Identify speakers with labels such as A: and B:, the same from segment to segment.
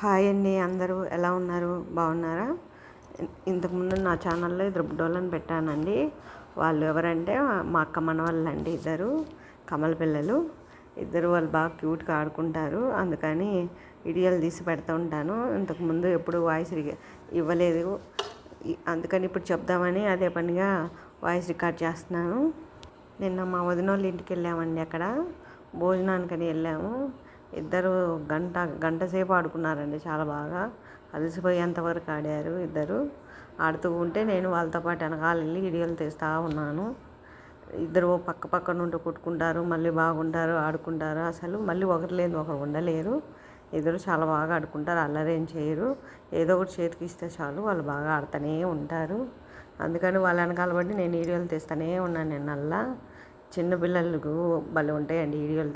A: Hi అండి, అందరూ ఎలా ఉన్నారు? బాగున్నారా? ఇంతకుముందు నా ఛానల్లో ఇద్దరు బుడ్డోళ్ళని పెట్టానండి. వాళ్ళు ఎవరంటే మా అక్క మనవాళ్ళండి. ఇద్దరు కమల పిల్లలు. ఇద్దరు వాళ్ళు బాగా క్యూట్గా ఆడుకుంటారు. అందుకని వీడియోలు తీసి పెడతా ఉంటాను. ఇంతకుముందు ఎప్పుడు వాయిస్ ఇవ్వలేదు, అందుకని ఇప్పుడు చెప్దామని అదే పనిగా వాయిస్ రికార్డ్ చేస్తున్నాను. నిన్న మా వదిన వాళ్ళ ఇంటికి వెళ్ళామండి. అక్కడ భోజనానికని వెళ్ళాము. ఇద్దరు గంట సేపు ఆడుకున్నారండి. చాలా బాగా అలసిపోయేంతవరకు ఆడారు. ఇద్దరు ఆడుతూ ఉంటే నేను వాళ్ళతో పాటు వెనకాల వెళ్ళి వీడియోలు తీస్తూ ఉన్నాను. ఇద్దరు పక్క పక్కన ఉంటూ కొట్టుకుంటారు, మళ్ళీ బాగుంటారు, ఆడుకుంటారు. అసలు మళ్ళీ ఒకరు లేదు ఒకరు ఉండలేరు. ఇద్దరు చాలా బాగా ఆడుకుంటారు, అల్లరేం చేయరు. ఏదో ఒకటి చేతికి ఇస్తే చాలు వాళ్ళు బాగా ఆడుతూనే ఉంటారు. అందుకని వాళ్ళ వెనకాల బట్టి నేను వీడియోలు తీస్తూనే ఉన్నాను. నిన్నల్లా చిన్నపిల్లలకు భలే ఉంటాయండి వీడియోలు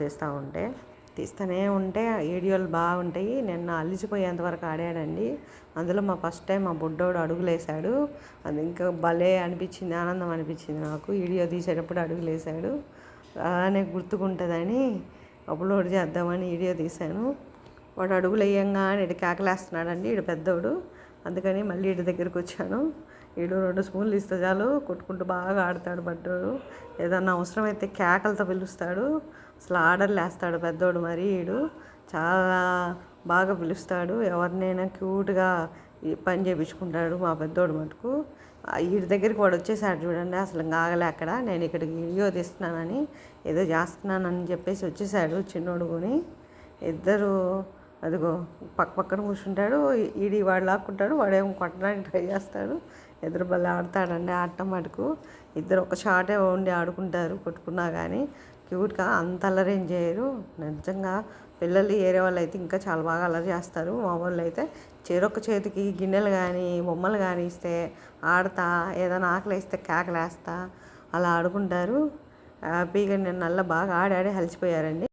A: తీస్తూనే ఉంటే వీడియోలు బాగుంటాయి. నిన్న అలిసిపోయేంతవరకు ఆడాడండి. అందులో ఫస్ట్ టైం మా బుడ్డోడు అడుగులేసాడు. అది ఇంకా భలే అనిపించింది, ఆనందం అనిపించింది నాకు. వీడియో తీసేటప్పుడు అడుగులేసాడు. అలానే గుర్తుకుంటుందని అప్లోడ్ చేద్దామని వీడియో తీశాను. వాడు అడుగులు వేయంగానే ఇటు కేకలేస్తున్నాడండి. ఇటు పెద్దోడు. అందుకని మళ్ళీ ఇటు దగ్గరికి వచ్చాను. వీడు 2 స్పూన్లు ఇస్తే చాలు కొట్టుకుంటూ బాగా ఆడతాడు. బడ్డోడు ఏదన్నా అవసరమైతే కేకలతో పిలుస్తాడు. అసలు ఆర్డర్లు వేస్తాడు పెద్దోడు. మరి వీడు చాలా బాగా పిలుస్తాడు. ఎవరినైనా క్యూట్గా పని చేయించుకుంటాడు మా పెద్దోడు మటుకు. వీడి దగ్గరికి వాడు వచ్చేసాడు చూడండి. అసలు ఆగలే అక్కడ. నేను ఇక్కడికి వీడియో తీస్తున్నానని ఏదో చేస్తున్నానని చెప్పేసి వచ్చేసాడు చిన్నోడు కొని. ఇద్దరు అదిగో పక్క పక్కన కూర్చుంటాడు. ఈడి వాడు లాక్కుంటాడు, వాడేమో కొట్టడానికి ట్రై చేస్తాడు. ఎదురు బల్ల ఆడతాడండి. ఆడటం మటుకు ఇద్దరు ఒక షాటే ఉండి ఆడుకుంటారు. కొట్టుకున్నా కానీ క్యూట్గా అంత అల్లరేం చేయరు. నిజంగా పిల్లలు ఏరే వాళ్ళు అయితే ఇంకా చాలా బాగా అల్లరి చేస్తారు. మా వాళ్ళు అయితే చెరొక్క చేతికి గిన్నెలు కానీ బొమ్మలు కానీ ఇస్తే ఆడతా, ఏదైనా ఆకలి వేస్తే కేకలేస్తా అలా ఆడుకుంటారు హ్యాపీగా. నిన్న బాగా ఆడి అలసిపోయారండి.